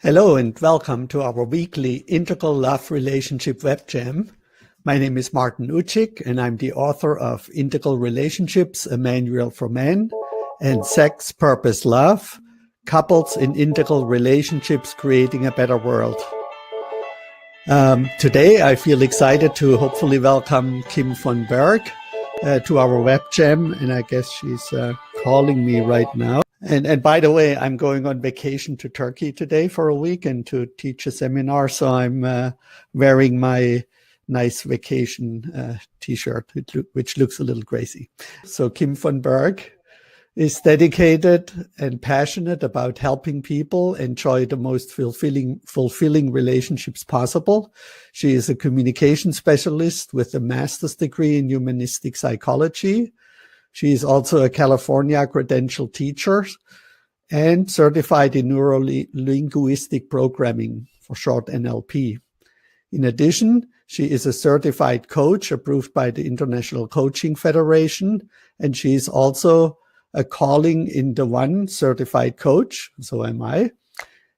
Hello and welcome to our weekly Integral Love Relationship Web Jam. My name is Martin Uchik and I'm the author of Integral Relationships, a Manual for Men, and Sex, Purpose, Love, Couples in Integral Relationships Creating a Better World. Today I feel excited to hopefully welcome Kim von Berg to our web jam, and I guess she's calling me right now. And by the way, I'm going on vacation to Turkey today for a week and to teach a seminar. So I'm wearing my nice vacation t-shirt, which looks a little crazy. So Kim von Berg is dedicated and passionate about helping people enjoy the most fulfilling relationships possible. She is a communication specialist with a master's degree in humanistic psychology. She is also a California credentialed teacher and certified in neuro-linguistic programming, for short NLP. In addition, she is a certified coach approved by the International Coaching Federation, and she is also a Calling in the One certified coach, so am I,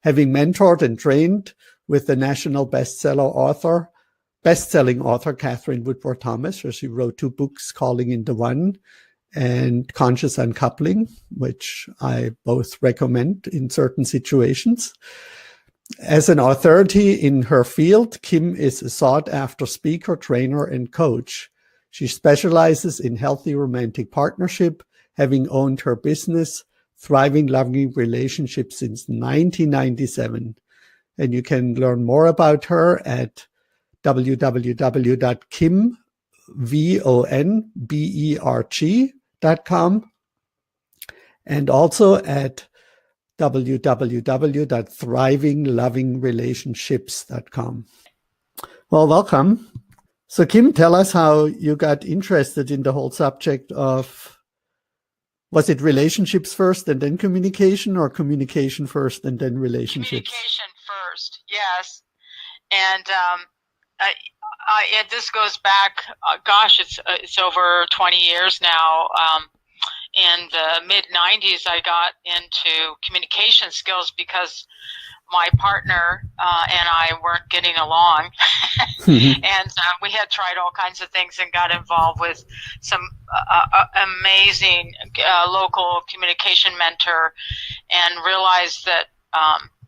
having mentored and trained with the national best-selling author Catherine Woodward Thomas, where she wrote 2 books, Calling in the One and Conscious Uncoupling, which I both recommend in certain situations. As an authority in her field, Kim is a sought-after speaker, trainer, and coach. She specializes in healthy romantic partnership, having owned her business, Thriving Loving Relationships, since 1997. And you can learn more about her at www.kimvonberg.com and also at www.thrivinglovingrelationships.com. Well, welcome. So Kim, tell us how you got interested in the whole subject of, was it relationships first and then communication, or communication first and then relationships? Communication first, yes. And this goes back, it's over 20 years now. In the mid-90s, I got into communication skills because my partner and I weren't getting along. And we had tried all kinds of things and got involved with some amazing local communication mentor, and realized that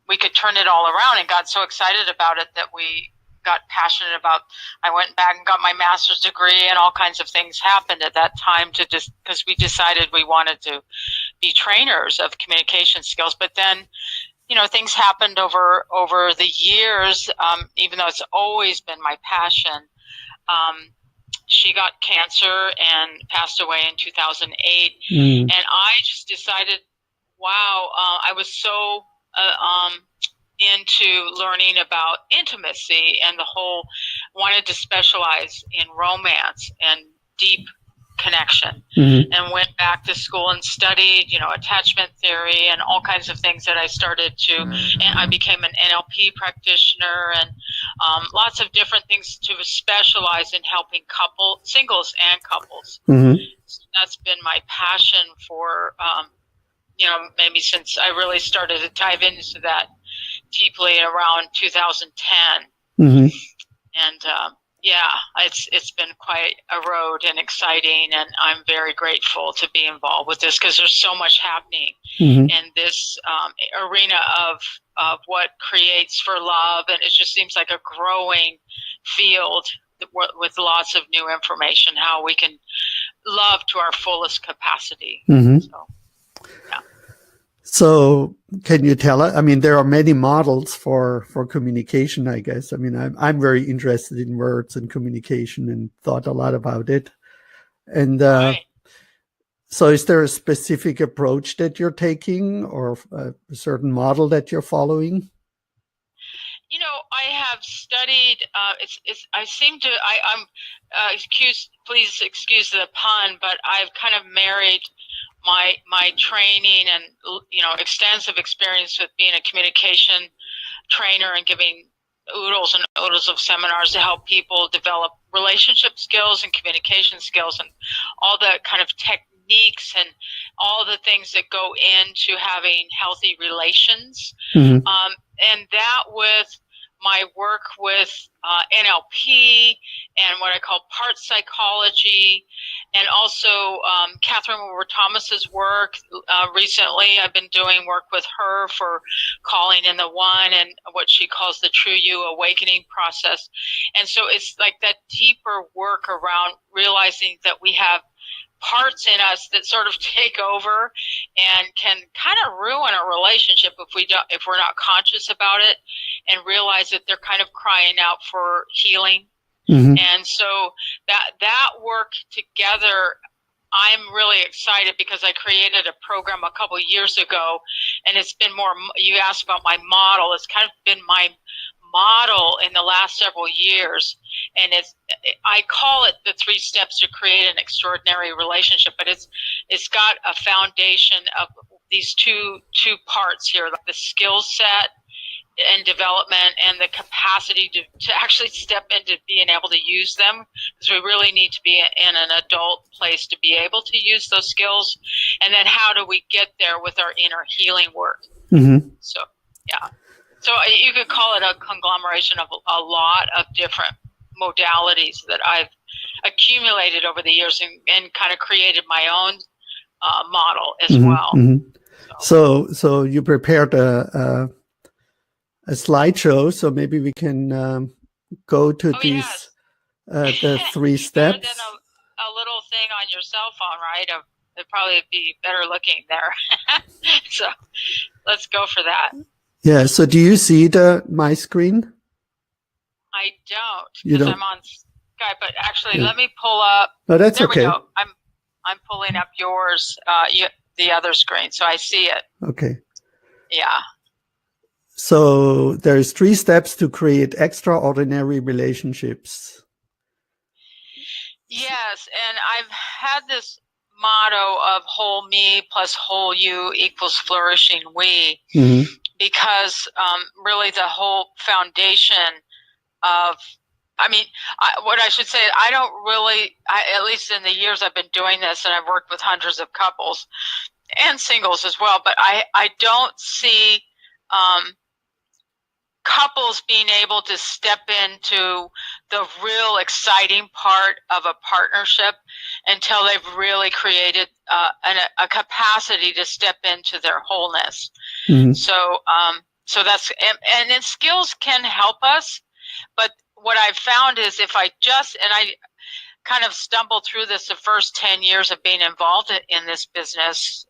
we could turn it all around, and got so excited about it that we got passionate about. I went back and got my master's degree, and all kinds of things happened at that time because we decided we wanted to be trainers of communication skills. But then, things happened over the years, even though it's always been my passion. She got cancer and passed away in 2008. And I just decided, wow, I was so into learning about intimacy and wanted to specialize in romance and deep connection, and went back to school and studied, attachment theory and all kinds of things that I started to, and I became an NLP practitioner and lots of different things to specialize in helping singles and couples. So that's been my passion for, maybe since I really started to dive into that deeply around 2010. And it's been quite a road and exciting, and I'm very grateful to be involved with this because there's so much happening in this arena of what creates for love, and it just seems like a growing field with lots of new information, how we can love to our fullest capacity. So can you tell us, there are many models for communication, I guess. I'm very interested in words and communication and thought a lot about it. And so is there a specific approach that you're taking, or a certain model that you're following? I have studied, please excuse the pun, but I've kind of married my training and extensive experience with being a communication trainer and giving oodles and oodles of seminars to help people develop relationship skills and communication skills and all the kind of techniques and all the things that go into having healthy relations. and that with my work with NLP and what I call part psychology, and also Catherine Wilbur Thomas's work. Recently, I've been doing work with her for calling in the one and what she calls the true you awakening process. And so it's like that deeper work around realizing that we have parts in us that sort of take over and can kind of ruin a relationship if we're not conscious about it and realize that they're kind of crying out for healing. Mm-hmm. And so that work together, I'm really excited because I created a program a couple of years ago, and it's been more, you asked about my model, it's kind of been my model in the last several years, and I call it the 3 steps to create an extraordinary relationship, but it's got a foundation of these two parts here, like the skill set and development and the capacity to actually step into being able to use them, because we really need to be in an adult place to be able to use those skills. And then how do we get there with our inner healing work? Mm-hmm. So yeah, so you could call it a conglomeration of a lot of different modalities that I've accumulated over the years and kind of created my own model as mm-hmm. well. Mm-hmm. So you prepared a slideshow, so maybe we can go to these the 3 steps. Better than a little thing on your cell phone, right? It'd probably be better looking there. So let's go for that. Yeah. So do you see my screen? I don't, because I'm on Skype. But actually, let me pull up. No, that's there okay. We go. I'm pulling up yours, the other screen, so I see it. Okay. Yeah. So there's 3 steps to create extraordinary relationships. Yes, and I've had this motto of whole me plus whole you equals flourishing we, mm-hmm. because really the whole foundation of, what I should say, I don't really, at least in the years I've been doing this, and I've worked with hundreds of couples and singles as well, but I don't see couples being able to step into the real exciting part of a partnership until they've really created a capacity to step into their wholeness. Mm-hmm. So that's, and then skills can help us, but what I've found is if I kind of stumbled through this the first 10 years of being involved in this business,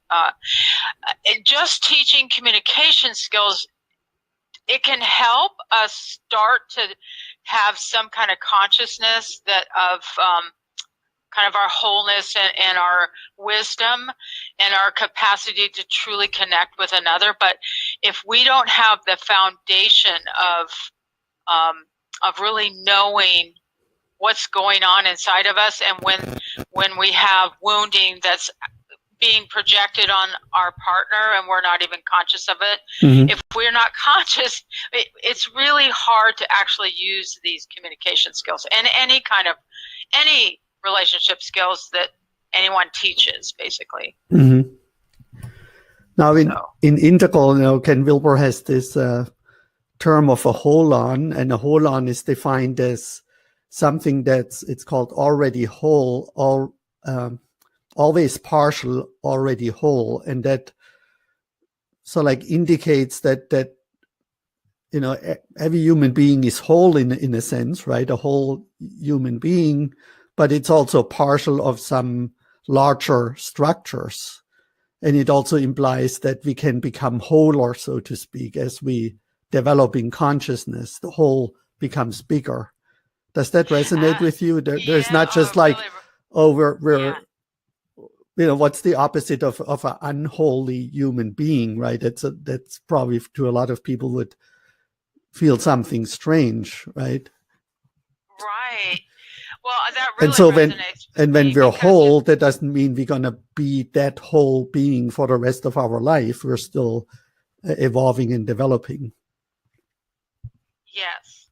just teaching communication skills, it can help us start to have some kind of consciousness of kind of our wholeness and our wisdom and our capacity to truly connect with another. But if we don't have the foundation of really knowing what's going on inside of us, and when we have wounding that's being projected on our partner and we're not even conscious of it, mm-hmm. if we're not conscious, it's really hard to actually use these communication skills and any relationship skills that anyone teaches, basically. Mm-hmm. Now in Integral, Ken Wilber has this term of a whole-on, and a whole-on is defined as something it's called already whole, always partial, already whole, and that indicates that every human being is whole in a sense, right? A whole human being, but it's also partial of some larger structures, and it also implies that we can become wholer, so to speak, as we develop in consciousness. The whole becomes bigger. Does that resonate with you? There's not just we're what's the opposite of an unholy human being, right? That's probably to a lot of people would feel something strange, right? Right. Well, that really resonates. When we're whole, that doesn't mean we're going to be that whole being for the rest of our life. We're still evolving and developing. Yes,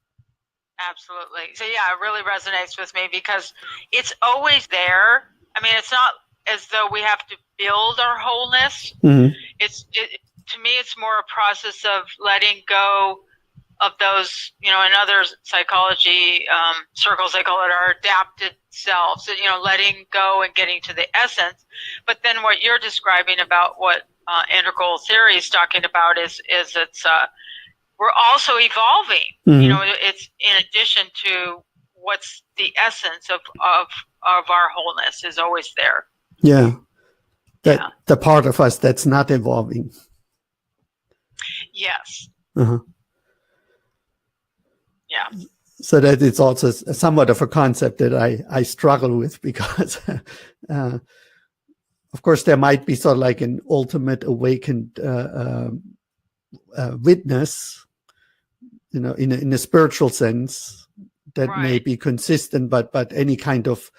absolutely. So yeah, it really resonates with me because it's always there. I mean, it's not as though we have to build our wholeness. Mm-hmm. to me, it's more a process of letting go of those, in other psychology circles, they call it our adapted selves, letting go and getting to the essence. But then what you're describing about what integral theory is talking about is it's we're also evolving. It's in addition to what's the essence of our wholeness is always there. Yeah. The part of us that's not evolving. Yes. Uh-huh. Yeah. So that it's also somewhat of a concept that I struggle with, because of course there might be sort of like an ultimate awakened witness, in a spiritual sense that may be consistent, but any kind of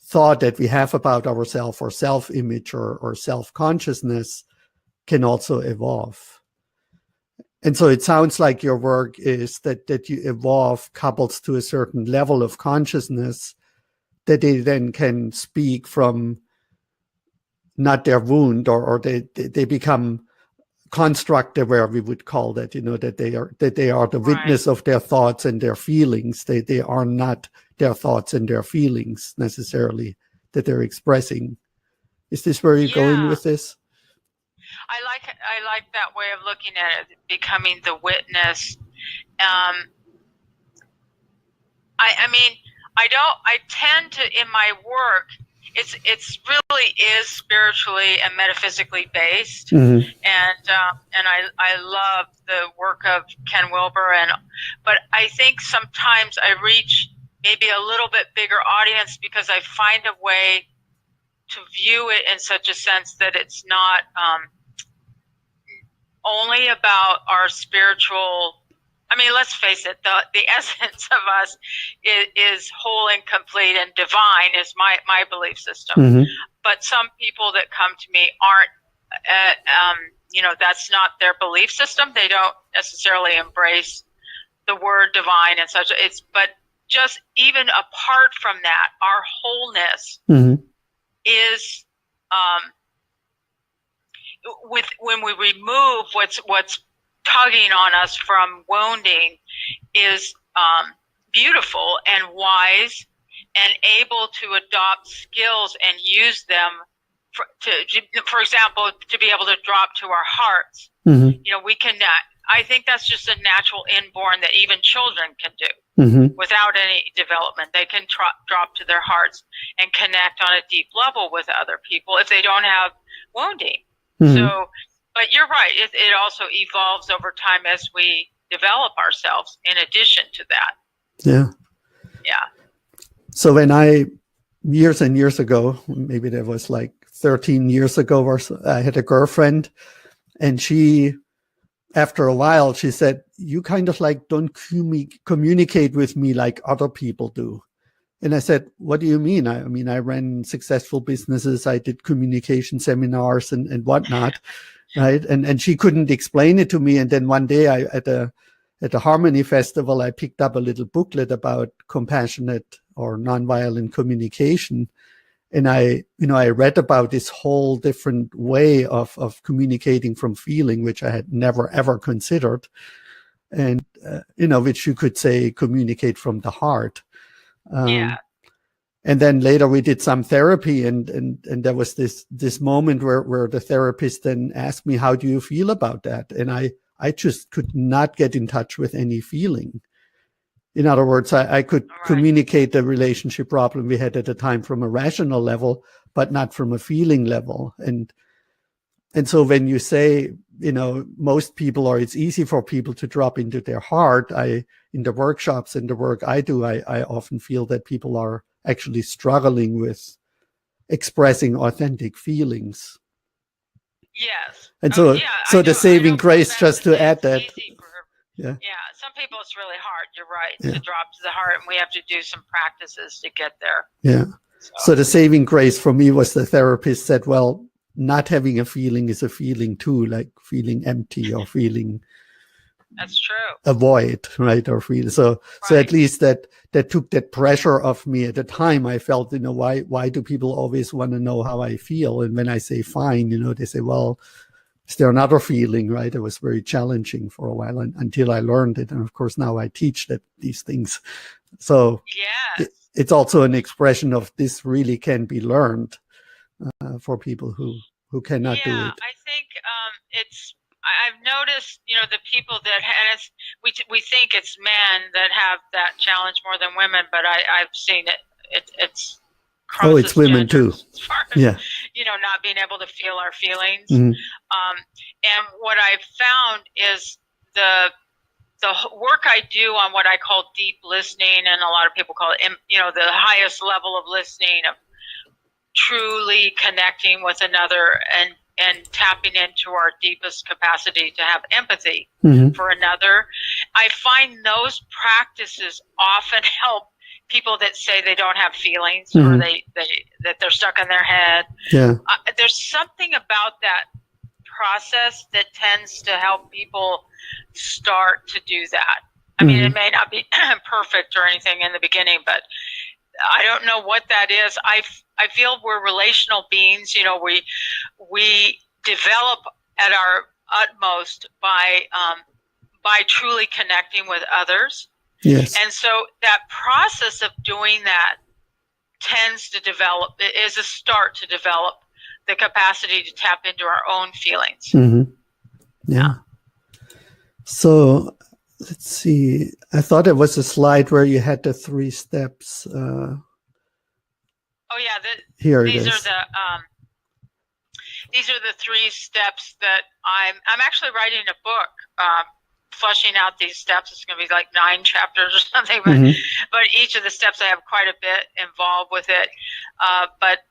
thought that we have about ourselves or self-image or self-consciousness can also evolve. And so it sounds like your work is that you evolve couples to a certain level of consciousness that they then can speak from not their wound, or they become construct aware, we would call that, that they are the witness of their thoughts and their feelings. They are not their thoughts and their feelings necessarily that they're expressing. Is this where you're going with this? I like that way of looking at it, becoming the witness. I tend to, in my work, it's really is spiritually and metaphysically based, and I love the work of Ken Wilber, but I think sometimes I reach maybe a little bit bigger audience because I find a way to view it in such a sense that it's not only about our spiritual. I mean, let's face it, the essence of us is whole and complete and divine is my belief system. But some people that come to me aren't, that's not their belief system. They don't necessarily embrace the word divine and such. But just even apart from that, our wholeness is, when we remove what's tugging on us from wounding, is beautiful and wise and able to adopt skills and use them for example, to be able to drop to our hearts. We can, I think that's just a natural inborn that even children can do without any development. They can drop to their hearts and connect on a deep level with other people if they don't have wounding. So, but you're right. It also evolves over time as we develop ourselves in addition to that. Yeah. Yeah. So when years and years ago, maybe that was like 13 years ago or so, I had a girlfriend, and she, after a while, she said, you kind of like don't communicate with me like other people do. And I said, what do you mean? I ran successful businesses. I did communication seminars and whatnot. Right. And she couldn't explain it to me. And then one day at the Harmony Festival, I picked up a little booklet about compassionate or nonviolent communication. And I read about this whole different way of communicating from feeling, which I had never, ever considered. And, which you could say communicate from the heart. And then later we did some therapy, and there was this moment where the therapist then asked me, how do you feel about that? And I just could not get in touch with any feeling. In other words, I could communicate the relationship problem we had at the time from a rational level, but not from a feeling level. And so when you say, most people, or it's easy for people to drop into their heart, in the workshops and the work I do, I often feel that people are actually struggling with expressing authentic feelings. Yes. And so the saving grace, just to add that. Yeah. Some people it's really hard. You're right, to drop to the heart, and we have to do some practices to get there. Yeah. So the saving grace for me was the therapist said, well, not having a feeling is a feeling too, like feeling empty or feeling that's true. A void, right? Or feel so at least that took that pressure off me. At the time I felt, why do people always want to know how I feel? And when I say fine, they say, well, is there another feeling, right? It was very challenging for a while until I learned it. And of course, now I teach these things. So it's also an expression of this really can be learned for people who cannot do it. I think I've noticed, the people that, and we think it's men that have that challenge more than women, but I've seen it's it's women too. As far as, not being able to feel our feelings. Mm-hmm. And what I've found is the work I do on what I call deep listening, and a lot of people call it, the highest level of listening, of truly connecting with another and tapping into our deepest capacity to have empathy for another. I find those practices often help people that say they don't have feelings or that they're stuck in their head. Yeah. There's something about that process that tends to help people start to do that. I mean, it may not be perfect or anything in the beginning, but I don't know what that is. I feel we're relational beings. We develop at our utmost by truly connecting with others. Yes. And so that process of doing that tends to develop, is a start to develop the capacity to tap into our own feelings. Mm-hmm. Yeah. So let's see. I thought it was a slide where you had the 3 steps. Here it is. These are the 3 steps that I'm actually writing a book, fleshing out these steps. It's going to be like 9 chapters or something, but each of the steps I have quite a bit involved with it. But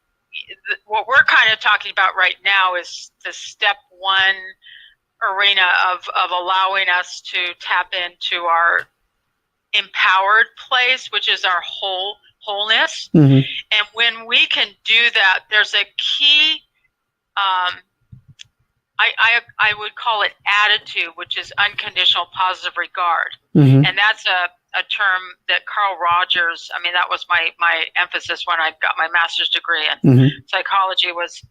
what we're kind of talking about right now is the step 1 arena of allowing us to tap into our empowered place, which is our wholeness. And when we can do that, there's a key, I would call it attitude, which is unconditional positive regard. And that's a term that Carl Rogers, that was my emphasis when I got my master's degree in psychology was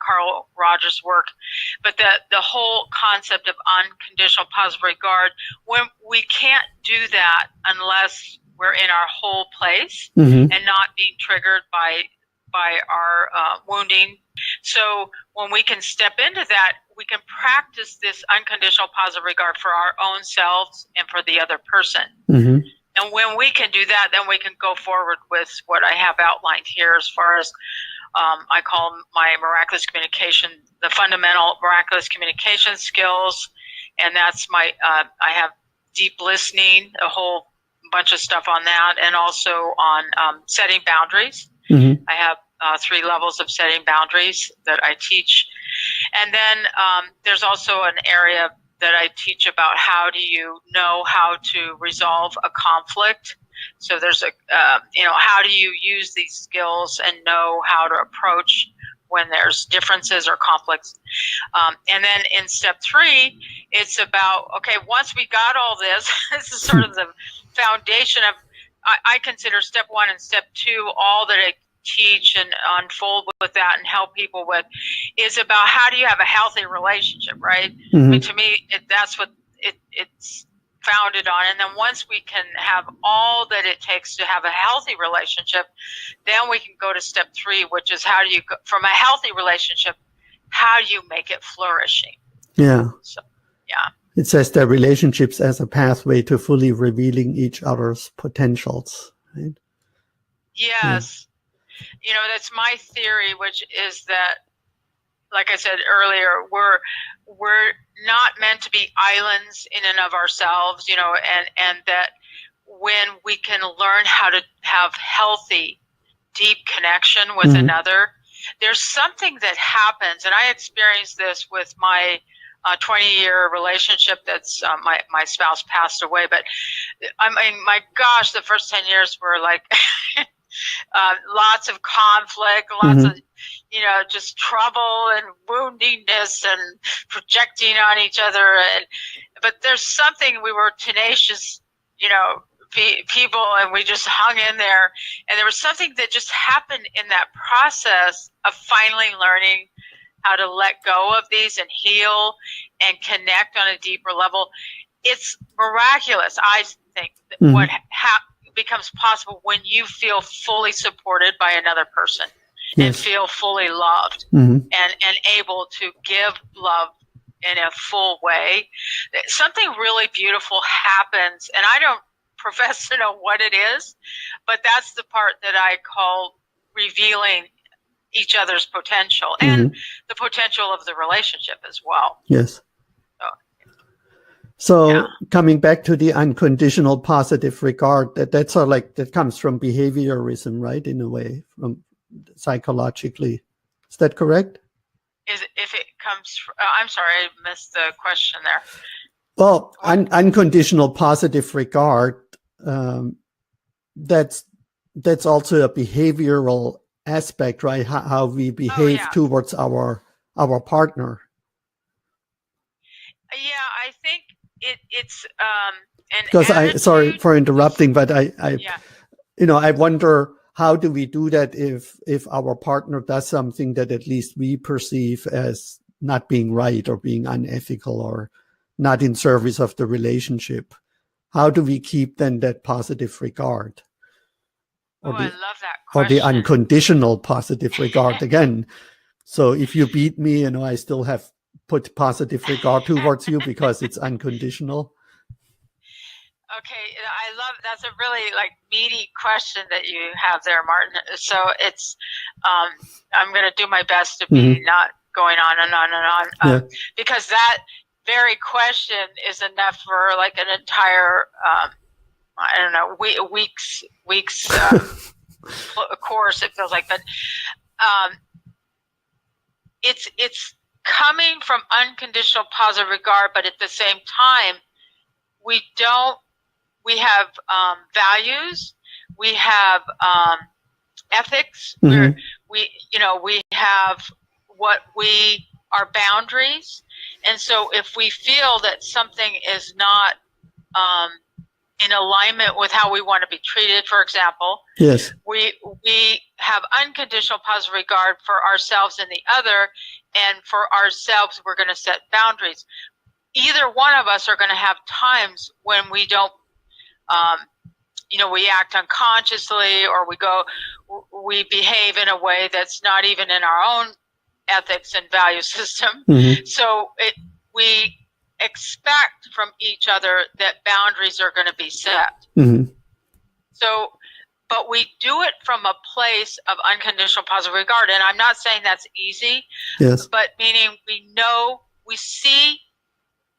Carl Rogers' work. But the whole concept of unconditional positive regard, when we can't do that unless we're in our whole place and not being triggered by our wounding. So when we can step into that, we can practice this unconditional positive regard for our own selves and for the other person. And when we can do that, then we can go forward with what I have outlined here as far as I call my miraculous communication, the fundamental miraculous communication skills. And that's I have deep listening, a whole bunch of stuff on that, and also on setting boundaries. I have 3 levels of setting boundaries that I teach. And then there's also an area that I teach about how do you know how to resolve a conflict. So there's how do you use these skills and know how to approach when there's differences or conflicts. And then in step 3, it's about, okay, once we got all this, this is sort of the foundation of, I consider step 1 and step 2, all that I teach and unfold with that and help people with, is about how do you have a healthy relationship, right? To me, that's what it's founded on. And then once we can have all that it takes to have a healthy relationship, then we can go to step 3, which is how do you go from a healthy relationship, how do you make it flourishing? Yeah. So, yeah. It says that relationships as a pathway to fully revealing each other's potentials, right? Yes. Yeah. That's my theory, which is that, like I said earlier, we're not meant to be islands in and of ourselves, and that when we can learn how to have healthy, deep connection with another, there's something that happens. And I experienced this with my 20-year relationship that's my spouse passed away. But my gosh, the first 10 years were like lots of conflict, lots of, just trouble and woundingness and projecting on each other. But there's something, we were tenacious, people, and we just hung in there. And there was something that just happened in that process of finally learning how to let go of these and heal and connect on a deeper level. It's miraculous, I think, what becomes possible when you feel fully supported by another person and feel fully loved and able to give love in a full way. Something really beautiful happens, and I don't profess to know what it is, but that's the part that I call revealing each other's potential and the potential of the relationship as well. Yes. So coming back to the unconditional positive regard, that's sort of like, that comes from behaviorism, right? In a way, from psychologically. Is that correct? If it comes from, I'm sorry, I missed the question there. Well, unconditional positive regard, that's also a behavioral aspect, right? How we behave towards our partner. Yeah, I think it's because sorry for interrupting, but I wonder, how do we do that if our partner does something that at least we perceive as not being right or being unethical or not in service of the relationship? How do we keep then that positive regard? I love that question. Or the unconditional positive regard again. So if you beat me, I still have put positive regard towards you because it's unconditional. Okay, that's a really meaty question that you have there, Martin. So it's, I'm going to do my best to be not going on and on and on, because that very question is enough for an entire, I don't know, weeks course. It feels like, but it's coming from unconditional positive regard, but at the same time, we have values, we have ethics, we have what our boundaries. And so if we feel that something is not in alignment with how we want to be treated, for example, we have unconditional positive regard for ourselves and the other, and for ourselves, we're going to set boundaries. Either one of us are going to have times when we don't, we act unconsciously, or we behave in a way that's not even in our own ethics and value system. So we expect from each other that boundaries are going to be set. So, but we do it from a place of unconditional positive regard. And I'm not saying that's easy, but meaning we see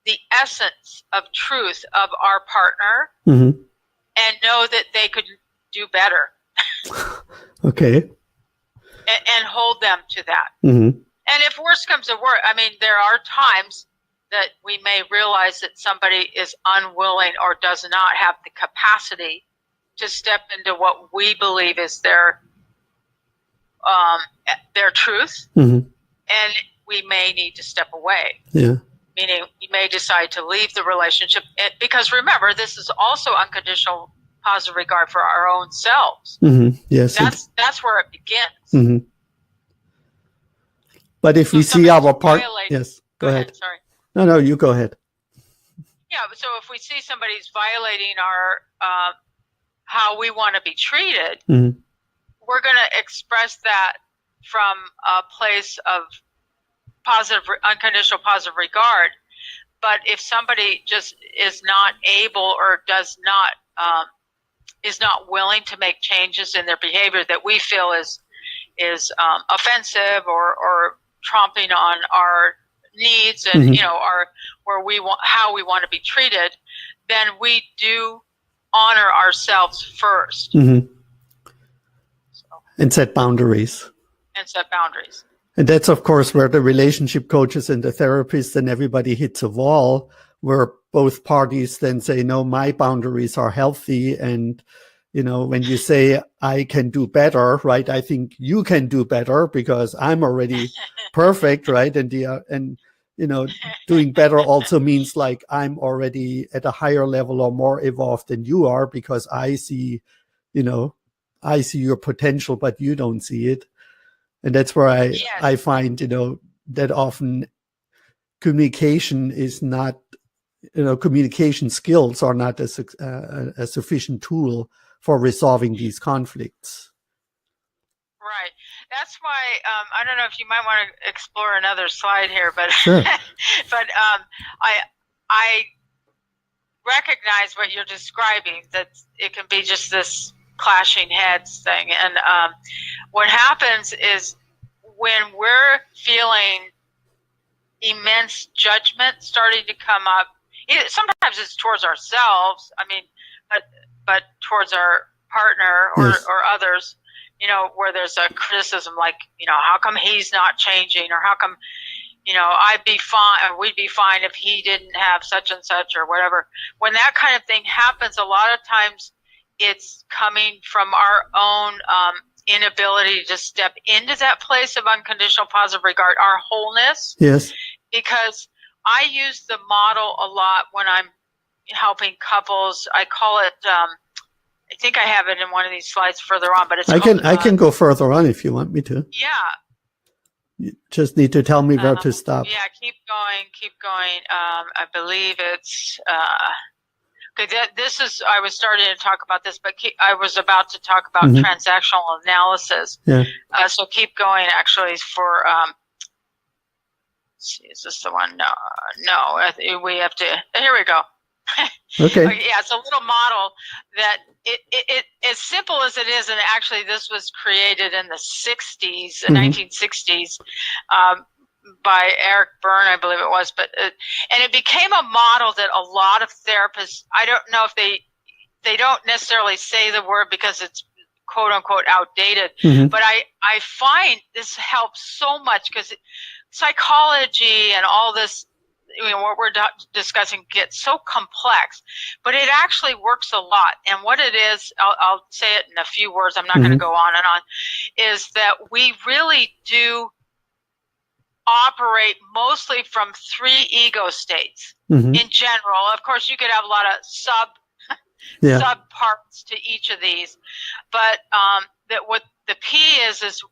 the essence of truth of our partner and know that they could do better. Okay. And hold them to that. And if worse comes to worse, there are times that we may realize that somebody is unwilling or does not have the capacity to step into what we believe is their truth, and we may need to step away. Meaning we may decide to leave the relationship, because remember, this is also unconditional positive regard for our own selves. That's where it begins. But if we see our partner, go ahead. Sorry. No, you go ahead. Yeah, so if we see somebody's violating our how we want to be treated, we're going to express that from a place of unconditional positive regard. But if somebody just is not able or does not is not willing to make changes in their behavior that we feel is offensive or tromping on our needs and how we want to be treated, then we do honor ourselves first. And set boundaries. And that's, of course, where the relationship coaches and the therapists and everybody hits a wall, where both parties then say, no, my boundaries are healthy. And, when you say I can do better, right, I think you can do better because I'm already perfect, right? And doing better also means I'm already at a higher level or more evolved than you are, because I see your potential, but you don't see it. And that's where I find, that often communication is not, communication skills are not a sufficient tool for resolving these conflicts. Right. That's why I don't know if you might want to explore another slide here, but sure. but I recognize what you're describing, that it can be just this clashing heads thing. And what happens is when we're feeling immense judgment starting to come up, sometimes it's towards ourselves, but towards our partner or others, where there's a criticism like, how come he's not changing, or how come, I'd be fine, or we'd be fine if he didn't have such and such or whatever. When that kind of thing happens, a lot of times it's coming from our own inability to step into that place of unconditional positive regard, our wholeness. Yes. Because I use the model a lot when I'm helping couples. I call it, I think I have it in one of these slides further on, but it's I can go further on if you want me to. Yeah. You just need to tell me where to stop. Yeah, keep going. I believe it's this is, I was starting to talk about this, but I was about to talk about transactional analysis. Yeah. So keep going. Actually, for let's see, is this the one? No. We have to. Here we go. Okay. Yeah, it's a little model that it as simple as it is, and actually this was created in the 60s, 1960s, by Berg, I believe it was, but and it became a model that a lot of therapists, I don't know if they don't necessarily say the word because it's quote unquote outdated, but I find this helps so much because psychology and all this, what we're discussing gets so complex, but it actually works a lot. And what it is, I'll say it in a few words, I'm not going to go on and on, is that we really do operate mostly from 3 ego states in general. Of course, you could have a lot of sub parts to each of these, but that what the P is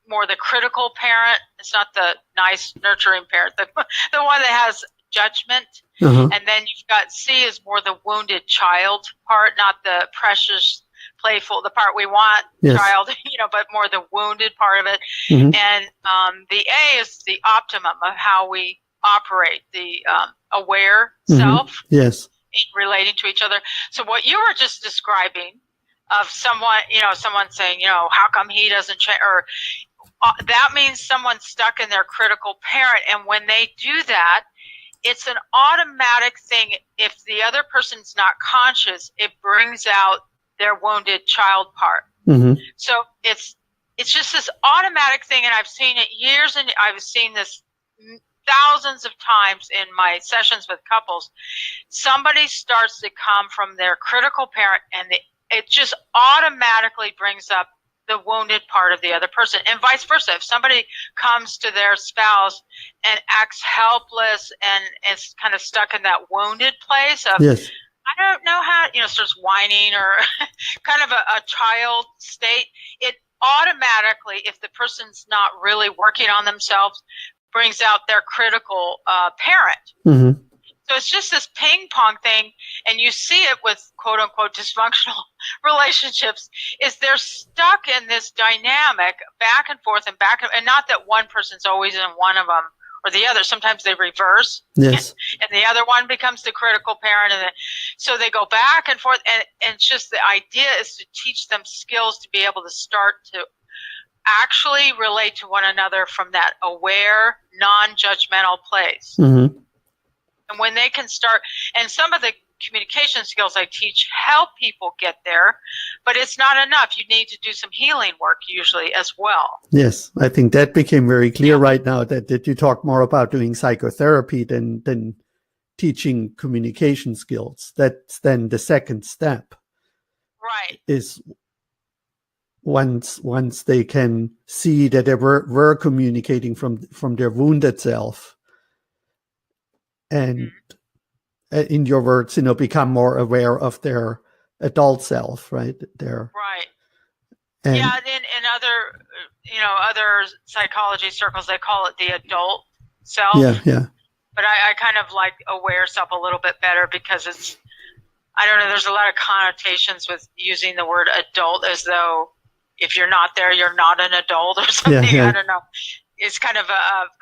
more the critical parent. It's not the nice nurturing parent, the one that has judgment. And then you've got C is more the wounded child part, not the precious, playful, the part we want, child, but more the wounded part of it. And the A is the optimum of how we operate, the aware self. Yes. In relating to each other. So what you were just describing of someone, someone saying, how come he doesn't change, or that means someone's stuck in their critical parent. And when they do that, it's an automatic thing. If the other person's not conscious, it brings out their wounded child part. So it's just this automatic thing. And I've seen it years, and I've seen this thousands of times in my sessions with couples. Somebody starts to come from their critical parent, and it just automatically brings up the wounded part of the other person, and vice versa. If somebody comes to their spouse and acts helpless and is kind of stuck in that wounded place of, I don't know how, starts whining or kind of a child state, it automatically, if the person's not really working on themselves, brings out their critical parent. So it's just this ping pong thing, and you see it with quote unquote dysfunctional relationships, is they're stuck in this dynamic back and forth and not that one person's always in one of them or the other. Sometimes they reverse, and the other one becomes the critical parent, and so they go back and forth. And it's just the idea is to teach them skills to be able to start to actually relate to one another from that aware, non-judgmental place. And when they can start, and some of the communication skills I teach help people get there, but it's not enough. You need to do some healing work usually as well. Yes, I think that became very clear right now that you talk more about doing psychotherapy than teaching communication skills. That's then the second step. Right. Is once they can see that they were communicating from their wounded self, and in your words, become more aware of their adult self, right? And yeah, in other psychology circles, they call it the adult self. yeah. But I kind of like aware self a little bit better because it's, I don't know, there's a lot of connotations with using the word adult as though if you're not there, you're not an adult or something. Yeah. I don't know. It's kind of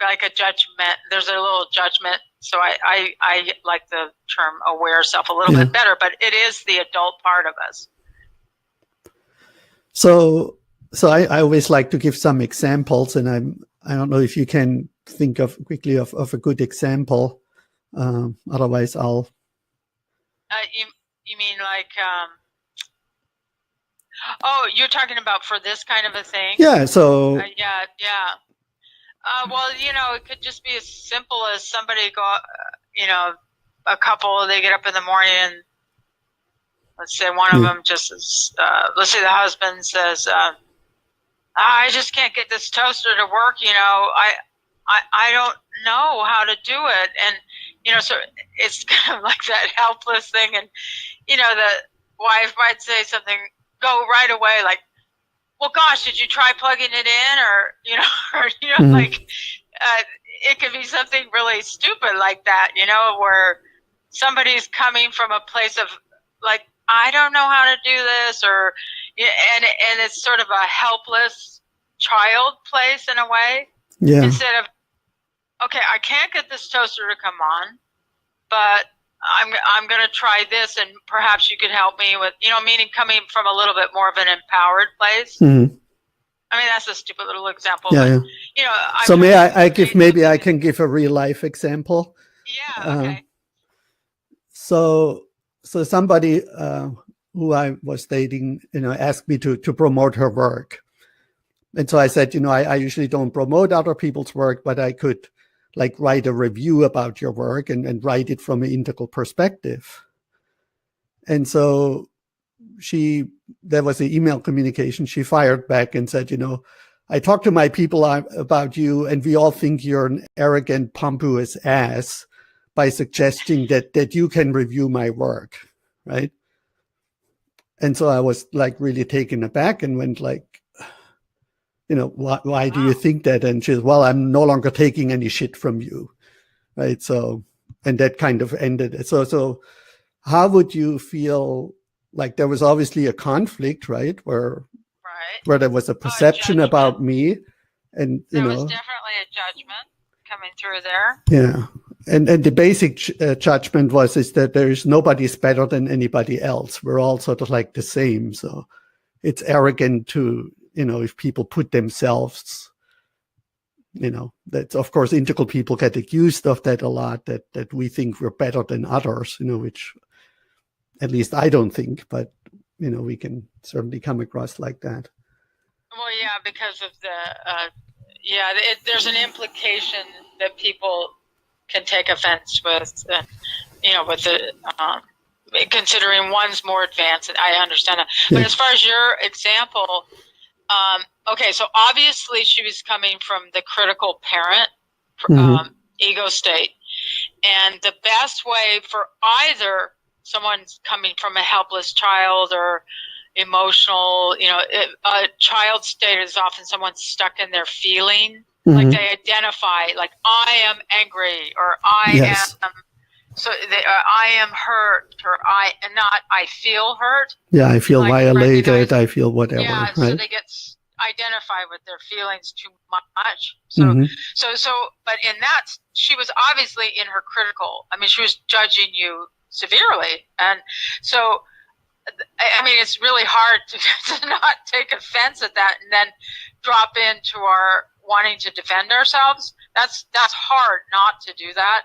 like a judgment. There's a little judgment. So I like the term aware self a little bit better, but it is the adult part of us. So I always like to give some examples, and I don't know if you can think of quickly of a good example. Otherwise, I'll. You mean like? Oh, you're talking about for this kind of a thing? Yeah. So. Yeah. Well, it could just be as simple as somebody a couple, they get up in the morning and let's say one of them just is, let's say the husband says, I just can't get this toaster to work. I don't know how to do it. And, so it's kind of like that helpless thing. And, the wife might say something, go right away, like, well, gosh, did you try plugging it in? Or, like, it could be something really stupid like that, where somebody's coming from a place of like, I don't know how to do this, or, and it's sort of a helpless child place in a way. Yeah. Instead of, okay, I can't get this toaster to come on, but I'm going to try this, and perhaps you could help me with, meaning coming from a little bit more of an empowered place. Mm-hmm. I mean, that's a stupid little example. Yeah, but, so maybe I can give a real life example. Yeah. Okay. So somebody who I was dating, asked me to promote her work. And so I said, I usually don't promote other people's work, but I could like write a review about your work and write it from an integral perspective. And so there was an email communication. She fired back and said, I talked to my people about you, and we all think you're an arrogant, pompous ass by suggesting that you can review my work, right? And so I was like really taken aback and went like, why do you think that? And she said, well, I'm no longer taking any shit from you, right? So, and that kind of ended it. So how would you feel? Like there was obviously a conflict, right? Where there was a perception about me, and there was definitely a judgment coming through there. Yeah, and the basic judgment is that there is nobody's better than anybody else. We're all sort of like the same. So it's arrogant to, if people put themselves, that's of course integral people get accused of that a lot, that we think we're better than others, which at least I don't think, but we can certainly come across like that. Well, yeah, because of there's an implication that people can take offense with, with the considering one's more advanced. I understand that, but as far as your example, okay, so obviously she was coming from the critical parent ego state, and the best way for either someone's coming from a helpless child or emotional, a child state is often someone stuck in their feeling, like they identify, like I am angry, or I am hurt, or I feel hurt. Yeah, I feel like violated. I feel whatever. Yeah, right? So they get identify with their feelings too much. So, but in that, she was obviously in her critical. I mean, she was judging you severely, and so I mean it's really hard to not take offense at that and then drop into our wanting to defend ourselves. That's hard not to do that,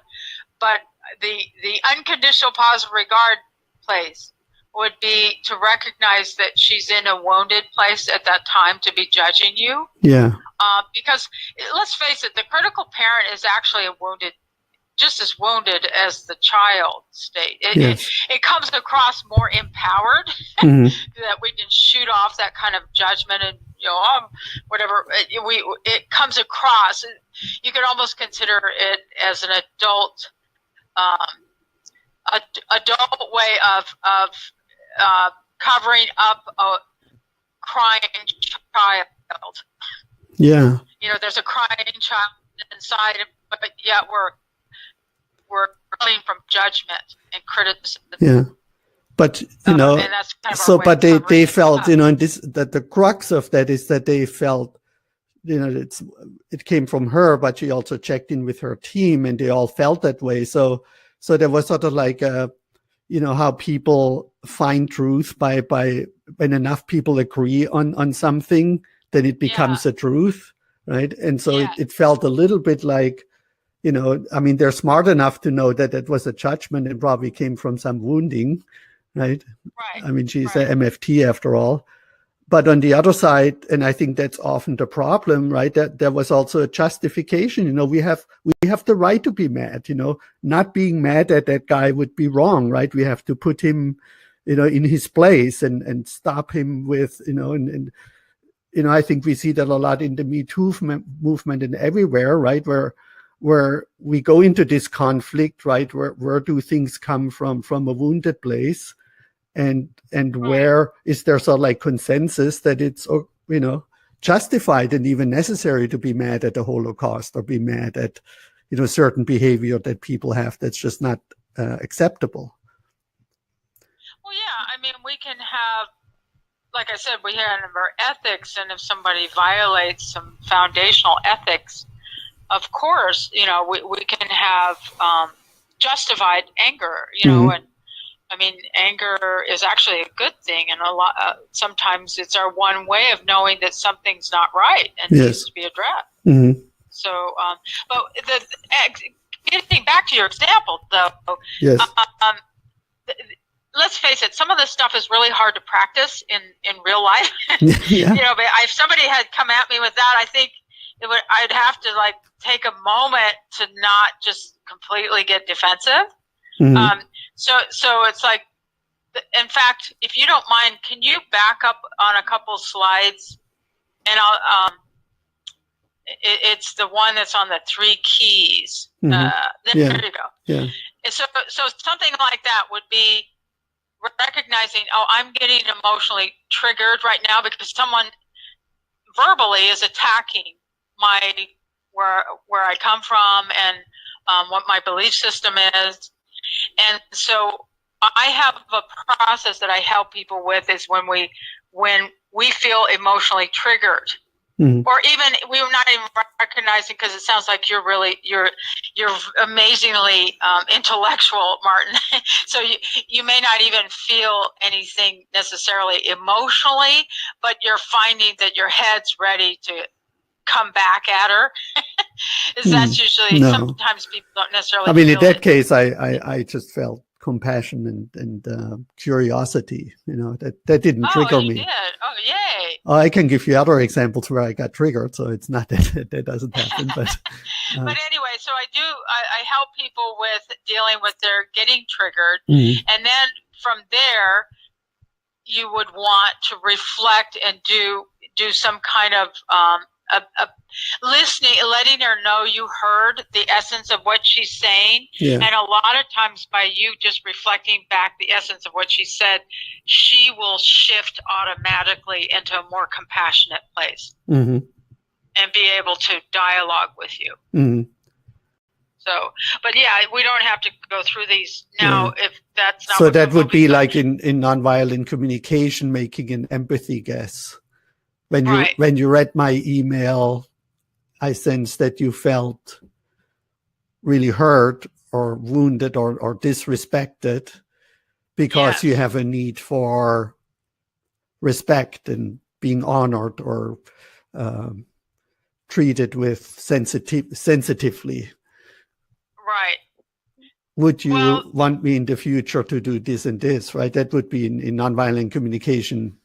but the unconditional positive regard place would be to recognize that she's in a wounded place at that time to be judging you. Yeah. Because let's face it, the critical parent is actually just as wounded as the child state. It comes across more empowered that we can shoot off that kind of judgment and whatever. It comes across. You could almost consider it as an adult way of covering up crying child. Yeah. There's a crying child inside, but yet we're running from judgment and criticism. Yeah. But, and that's kind of so, our but way of they felt, stuff. and that the crux of that is that they felt, it came from her, but she also checked in with her team and they all felt that way. So there was sort of like how people find truth by when enough people agree on something, then it becomes a truth, right? And so it felt a little bit like, they're smart enough to know that it was a judgment and probably came from some wounding, right? She's an MFT after all. But on the other side, and I think that's often the problem, right? That there was also a justification. We have the right to be mad. Not being mad at that guy would be wrong, right? We have to put him, in his place and stop him with, and I think we see that a lot in the Me Too movement and everywhere, right? Where we go into this conflict, right? Where do things come from a wounded place? And where is there sort of like consensus that it's justified and even necessary to be mad at the Holocaust or be mad at certain behavior that people have that's just not acceptable? Well, yeah, we can have, like I said, we have our ethics, and if somebody violates some foundational ethics, of course, we can have justified anger, and anger is actually a good thing, and sometimes it's our one way of knowing that something's not right and needs to be addressed. Mm-hmm. So, but getting back to your example, though, yes. Let's face it, some of this stuff is really hard to practice in real life. Yeah. But if somebody had come at me with that, I think I'd have to take a moment to not just completely get defensive. Mm-hmm. So it's like, in fact, if you don't mind, can you back up on a couple slides? And it's the one that's on the 3 keys. Mm-hmm. There you go. Yeah. And so something like that would be recognizing, I'm getting emotionally triggered right now because someone verbally is attacking where I come from and what my belief system is. And so I have a process that I help people with is when we feel emotionally triggered, or even we're not even recognizing, because it sounds like you're amazingly intellectual, Martin. So you may not even feel anything necessarily emotionally, but you're finding that your head's ready to come back at her. That's usually sometimes people don't necessarily feel in that it. case I just felt compassion and curiosity, that didn't trigger me. Did. Oh, yay. I can give you other examples where I got triggered, so it's not that doesn't happen. But but anyway, so I help people with dealing with their getting triggered, and then from there you would want to reflect and do some kind of listening, letting her know you heard the essence of what she's saying. Yeah. And a lot of times by you just reflecting back the essence of what she said, she will shift automatically into a more compassionate place and be able to dialogue with you. So, but yeah, we don't have to go through these now if that's not. So that would be like in nonviolent communication, making an empathy guess. When you read my email, I sensed that you felt really hurt or wounded or disrespected because you have a need for respect and being honored or treated with sensitively. Right. Would you want me in the future to do this and this, right? That would be in nonviolent communication,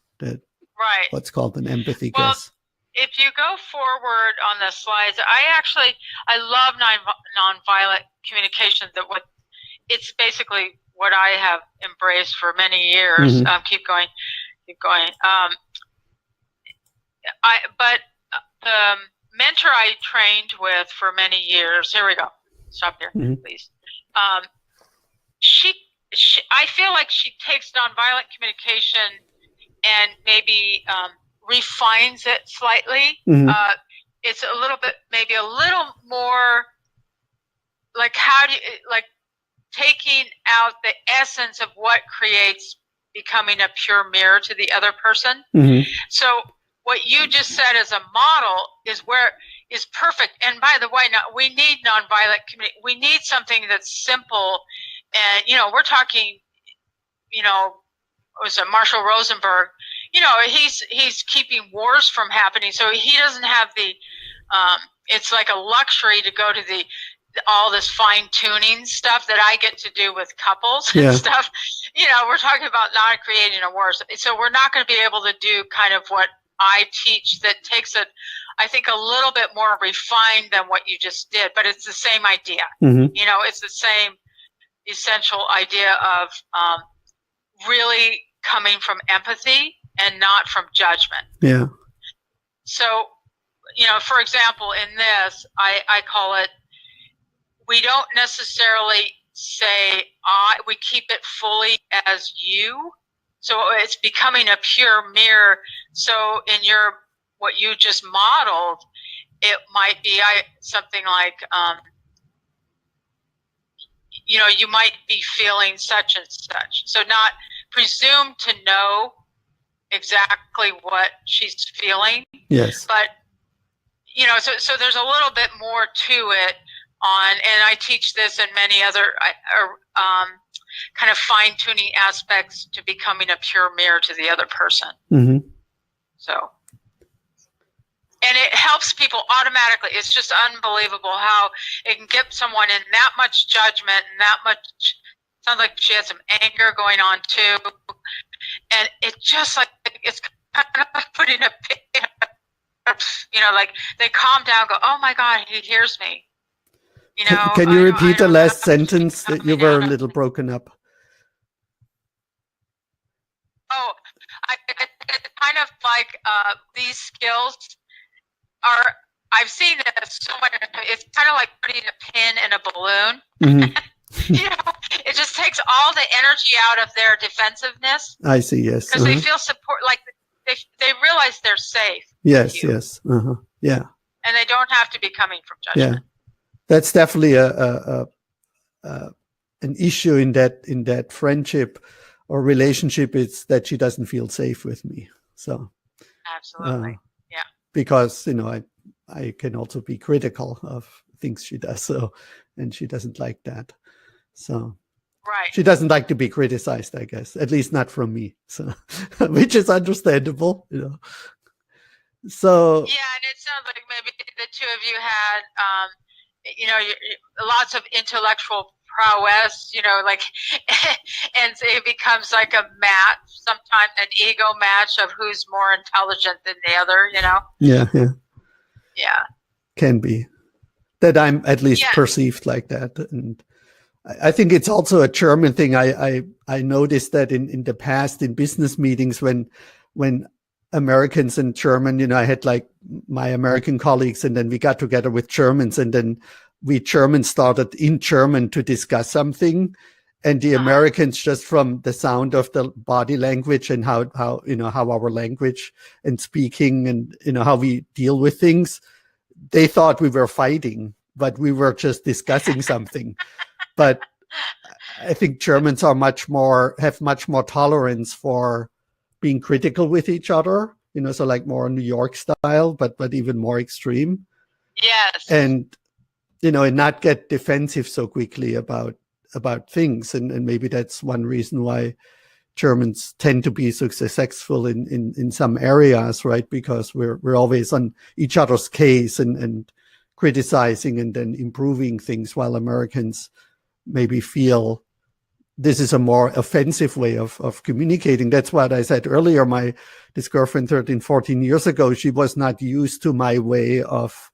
what's called an empathy guess. If you go forward on the slides, I love nonviolent communication. It's basically what I have embraced for many years. Keep going. But the mentor I trained with for many years. Here we go. Stop here, please. I feel like she takes nonviolent communication and maybe refines it slightly. It's a little bit, maybe a little more like like taking out the essence of what creates becoming a pure mirror to the other person. So what you just said as a model is perfect. And by the way, we need nonviolent community. We need something that's simple. And, we're talking, was it Marshall Rosenberg? He's keeping wars from happening. So he doesn't have it's like a luxury to go to all this fine tuning stuff that I get to do with couples and stuff. We're talking about not creating a war. So we're not going to be able to do kind of what I teach that takes it, I think, a little bit more refined than what you just did, but it's the same idea. It's the same essential idea of really coming from empathy and not from judgment. Yeah. So, for example, in this, I call it, we don't necessarily say we keep it fully as you. So it's becoming a pure mirror. So in what you just modeled, it might be something like, you might be feeling such and such. So not presume to know exactly what she's feeling. Yes. But, so there's a little bit more to it and I teach this and many other kind of fine-tuning aspects to becoming a pure mirror to the other person. So, and it helps people automatically. It's just unbelievable how it can get someone in that much judgment and that much, sounds like she has some anger going on too. And it just like, it's kind of putting a pin, like they calm down, go, oh my God, he hears me. Can you repeat the last sentence that you were a little broken up? Oh, it's kind of like these skills I've seen this so much. It's kind of like putting a pin in a balloon. It just takes all the energy out of their defensiveness. I see, yes. Because they feel support, like they realize they're safe. Yes, yes. Yeah. And they don't have to be coming from judgment. Yeah. That's definitely an issue in that friendship or relationship. It's that she doesn't feel safe with me. So absolutely, yeah. Because I can also be critical of things she does. So, and she doesn't like that. So right, she doesn't like to be criticized, I guess. At least not from me. So, which is understandable, So yeah, and it sounds like maybe the two of you had. Lots of intellectual prowess, and it becomes like a match, sometimes an ego match of who's more intelligent than the other, Yeah. Can be. That I'm at least perceived like that. And I think it's also a German thing. I noticed that in the past, in business meetings, when Americans and German, I had like my American colleagues, and then we got together with Germans, and then we Germans started in German to discuss something, and the Americans, just from the sound of the body language and how our language and speaking and how we deal with things, they thought we were fighting, but we were just discussing something. But I think Germans have much more tolerance for being critical with each other, so like more New York style, but even more extreme. Yes. And, and not get defensive so quickly about things. And maybe that's one reason why Germans tend to be so successful in some areas, right? Because we're always on each other's case and criticizing and then improving things, while Americans maybe feel this is a more offensive way of communicating. That's what I said earlier. This girlfriend 13, 14 years ago, she was not used to my way of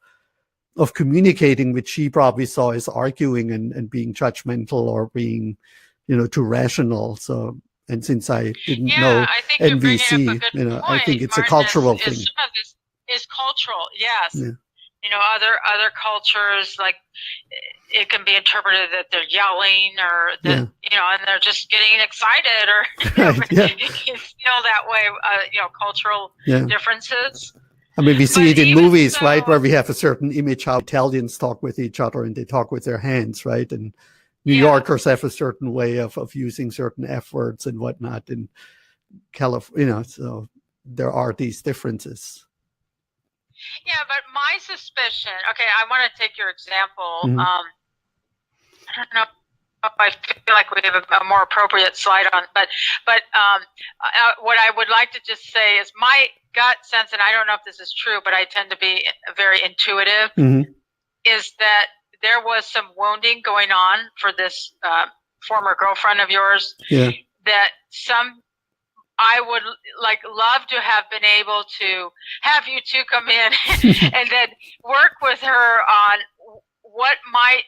communicating, which she probably saw as arguing and being judgmental or being, too rational. So, and since I didn't know I think NVC, point, I think it's Martin, a cultural thing. Some of this is cultural, yes. Yeah. other cultures, like it can be interpreted that they're yelling or that, and they're just getting excited or, you can feel that way, cultural differences. I mean, we see But it in even movies, so, right, where we have a certain image how Italians talk with each other and they talk with their hands, right? And New Yorkers have a certain way of using certain F words and whatnot in California, so there are these differences. Yeah, but my suspicion, okay, I want to take your example. Mm-hmm. I don't know if I feel like we have a more appropriate slide on, but what I would like to just say is my gut sense, and I don't know if this is true, but I tend to be very intuitive, is that there was some wounding going on for this former girlfriend of yours. That I would love to have been able to have you two come in and then work with her on what might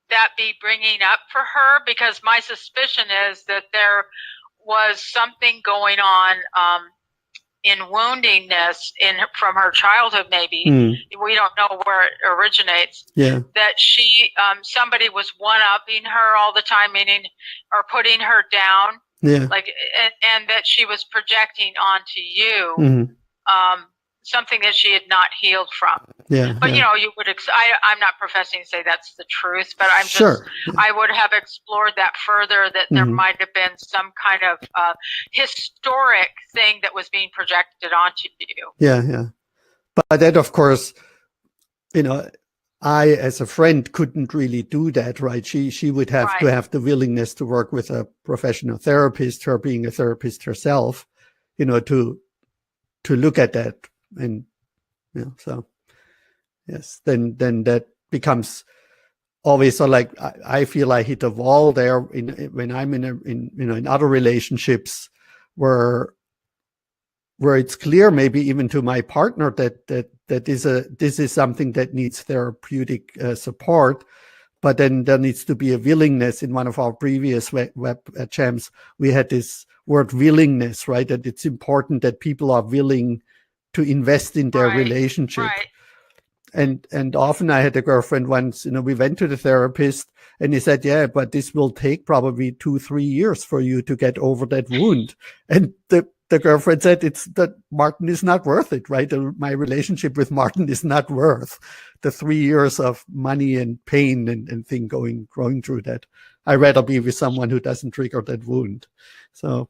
that be bringing up for her, because my suspicion is that there was something going on in woundingness from her childhood, maybe. We don't know where it originates. That she somebody was one-upping her all the time, meaning or putting her down. And that she was projecting onto you something that she had not healed from. But you would. I'm not professing to say that's the truth, but I'm just. I would have explored that further. That there might have been some kind of historic thing that was being projected onto you. But that, of course, I, as a friend, couldn't really do that, right? She would have to have the willingness to work with a professional therapist, her being a therapist herself, to look at that. And, so, yes, then that becomes always I feel I hit a wall there when I'm in other relationships where it's clear, maybe even to my partner, that this is something that needs therapeutic support, but then there needs to be a willingness. In one of our previous web jams, we had this word willingness, right? That it's important that people are willing to invest in their relationship. And often I had a girlfriend once, we went to the therapist and he said, yeah, but this will take probably 2-3 years for you to get over that wound. And the girlfriend said, that Martin is not worth it, right? My relationship with Martin is not worth the 3 years of money and pain and thing going through that. I'd rather be with someone who doesn't trigger that wound. So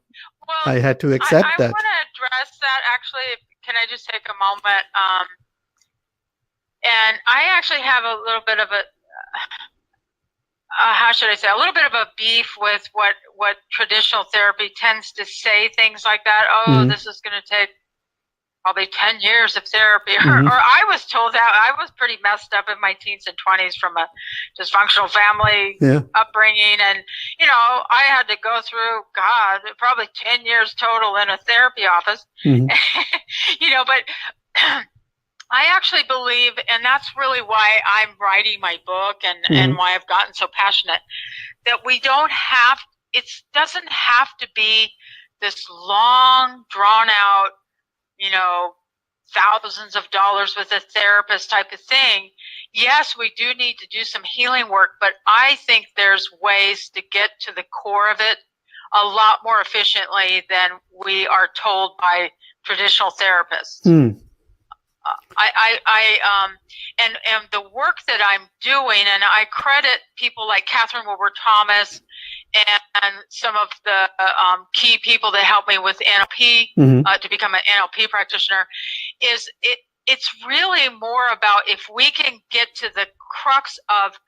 I had to accept that. I want to address that, actually. Can I just take a moment? And I actually have a little bit of a, how should I say, a little bit of a beef with what traditional therapy tends to say, things like that. This is going to take probably 10 years of therapy. Or I was told that I was pretty messed up in my teens and 20s from a dysfunctional family upbringing. And, I had to go through, probably 10 years total in a therapy office. But I actually believe, and that's really why I'm writing my book and why I've gotten so passionate, that we don't have, it doesn't have to be this long, drawn out, thousands of dollars with a therapist type of thing. Yes, we do need to do some healing work, but I think there's ways to get to the core of it a lot more efficiently than we are told by traditional therapists. And the work that I'm doing, and I credit people like Catherine Wilbur Thomas and some of the key people that helped me with NLP to become an NLP practitioner, is it's really more about if we can get to the crux of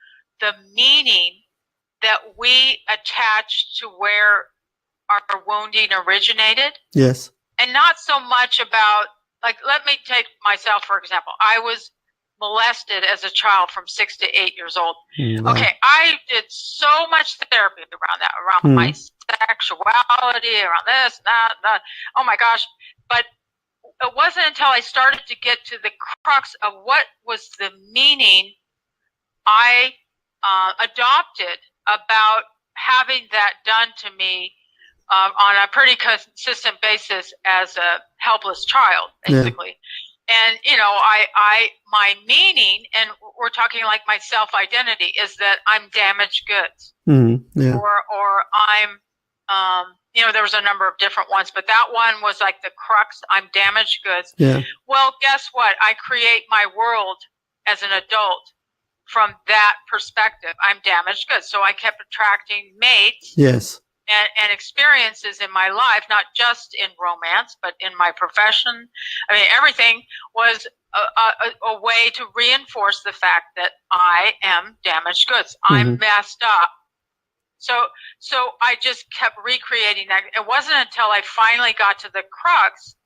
the meaning that we attach to where our wounding originated. Yes. And not so much about, let me take myself, for example. I was molested as a child from 6 to 8 years old. Wow. Okay, I did so much therapy around that, around my sexuality, around this, that. Oh my gosh. But it wasn't until I started to get to the crux of what was the meaning I adopted about having that done to me on a pretty consistent basis as a helpless child, basically. And, my meaning, and we're talking like my self-identity, is that I'm damaged goods. Yeah. Or I'm, there was a number of different ones, but that one was like the crux. I'm damaged goods. Yeah. Well, guess what? I create my world as an adult from that perspective. I'm damaged goods. So I kept attracting mates. Yes. And experiences in my life, not just in romance, but in my profession. I mean, everything was a way to reinforce the fact that I am damaged goods. I'm messed up. So I just kept recreating that. It wasn't until I finally got to the crux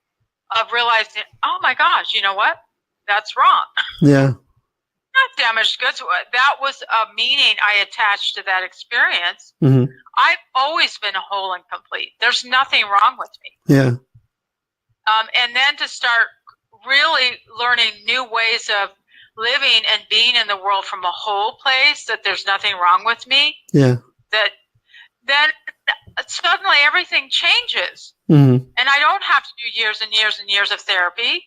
of realizing, oh my gosh, you know what? That's wrong. Yeah. Not damaged goods. That was a meaning I attached to that experience. I've always been whole and complete. There's nothing wrong with me. Yeah. And then to start really learning new ways of living and being in the world from a whole place, that there's nothing wrong with me. Yeah. That then suddenly everything changes. And I don't have to do years and years and years of therapy.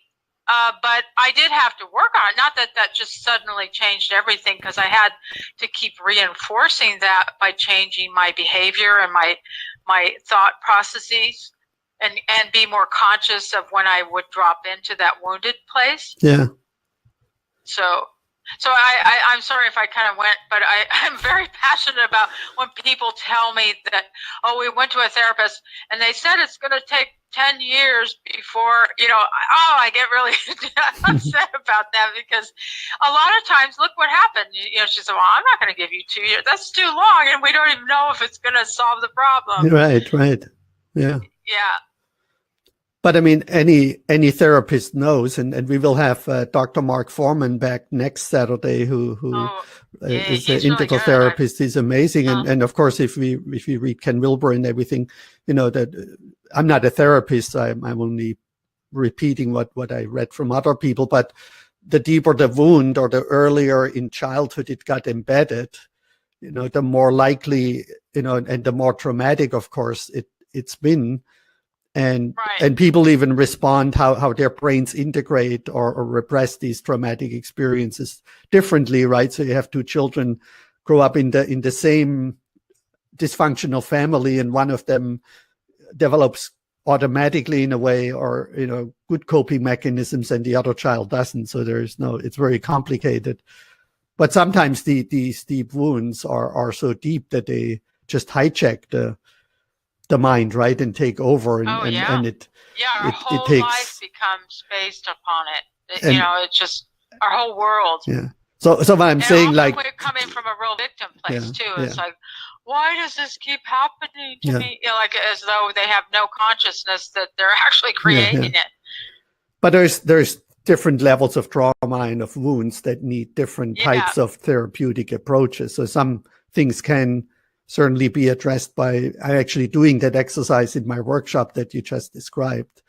But I did have to work on it. Not that just suddenly changed everything, because I had to keep reinforcing that by changing my behavior and my thought processes, and be more conscious of when I would drop into that wounded place. Yeah. So I'm sorry if I kind of went, but I'm very passionate about when people tell me that, oh, we went to a therapist and they said it's going to take 10 years before, I get really upset about that, because a lot of times, look what happened. She said, well, I'm not going to give you 2 years. That's too long. And we don't even know if it's going to solve the problem. Right. Yeah. Yeah. But I mean, any therapist knows, and we will have Dr. Mark Foreman back next Saturday, who is an integral therapist. He's amazing, and of course, if we read Ken Wilber and everything, that I'm not a therapist. I'm only repeating what I read from other people. But the deeper the wound, or the earlier in childhood it got embedded, the more likely, and the more traumatic, of course, it's been. And people even respond how their brains integrate or repress these traumatic experiences differently, right? So you have two children grow up in the same dysfunctional family, and one of them develops automatically in a way, or good coping mechanisms, and the other child doesn't. So it's very complicated. But sometimes these deep wounds are so deep that they just hijack the mind, right, and take over, and it our whole life becomes based upon it. It's just our whole world. Yeah. So what I'm saying, like, we're coming from a real victim place too. It's like, why does this keep happening to me? Like as though they have no consciousness that they're actually creating it. But there's different levels of trauma and of wounds that need different types of therapeutic approaches. So some things can certainly be addressed by actually doing that exercise in my workshop that you just described,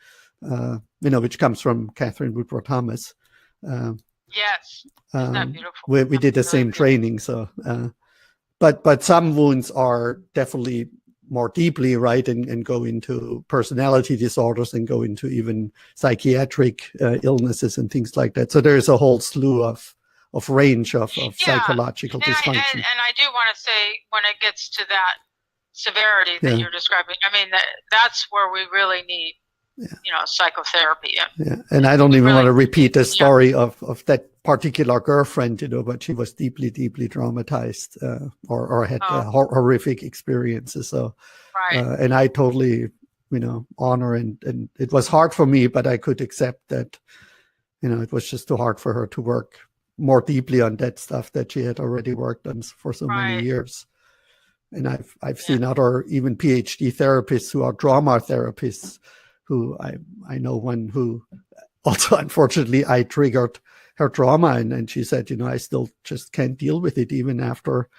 which comes from Catherine Woodward Thomas. Yes, isn't that beautiful? We did the same training. So, but some wounds are definitely more deeply, right, and go into personality disorders and go into even psychiatric illnesses and things like that. So there is a whole slew of range of psychological dysfunction. And I do want to say, when it gets to that severity that you're describing, I mean, that's where we really need, psychotherapy. Yeah, and I don't even want to repeat the story of that particular girlfriend, but she was deeply, deeply traumatized or had horrific experiences. So, and I totally, honor, and it was hard for me, but I could accept that, it was just too hard for her to work more deeply on that stuff that she had already worked on for so many years. And I've seen other even PhD therapists who are trauma therapists, who I know one who also, unfortunately, I triggered her trauma, and she said, I still just can't deal with it even after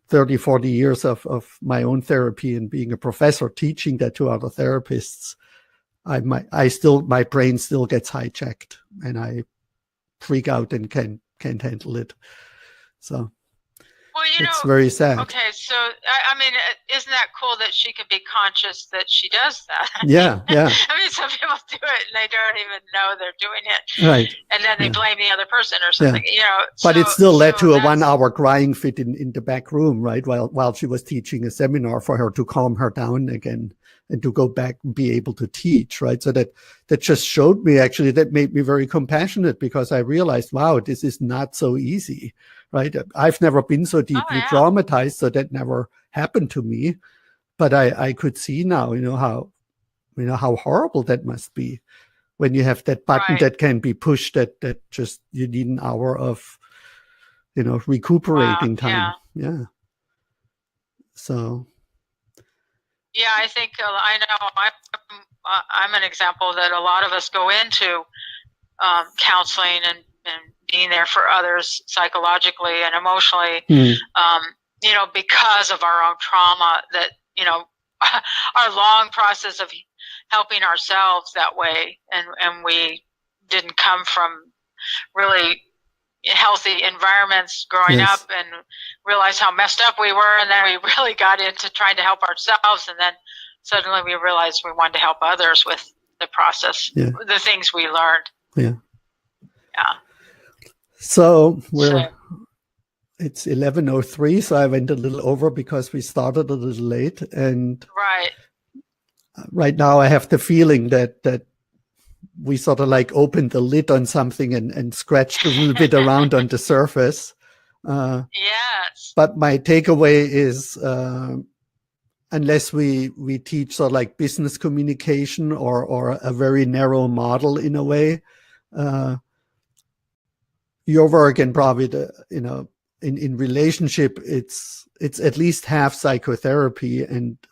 30, 40 years of my own therapy and being a professor teaching that to other therapists. My brain still gets hijacked, and I freak out and can't handle it. So, well, it's very sad. Okay, so I mean, isn't that cool that she can be conscious that she does that? Yeah. I mean, some people do it and they don't even know they're doing it, Right. and then they blame the other person or something. But it still led to a 1-hour crying fit in the back room, right? While she was teaching a seminar for her to calm her down again and to go back and be able to teach, right? So that just showed me, actually, that made me very compassionate, because I realized, wow, this is not so easy, right? I've never been so deeply traumatized, so that never happened to me. But I could see now, how horrible that must be when you have that button that can be pushed, that just you need an hour of, recuperating time. Yeah. So. Yeah, I think I know I'm an example that a lot of us go into counseling and being there for others psychologically and emotionally, because of our own trauma, that, our long process of helping ourselves that way. And we didn't come from really healthy environments growing up, and realized how messed up we were. And then we really got into trying to help ourselves. And then suddenly we realized we wanted to help others with the process, the things we learned. Yeah. Yeah. So it's 11:03, so I went a little over because we started a little late. And right now I have the feeling that we sort of like opened the lid on something and scratched a little bit around on the surface. Yes. But my takeaway is, unless we teach sort of like business communication or a very narrow model in a way, your work, and probably in relationship, it's at least half psychotherapy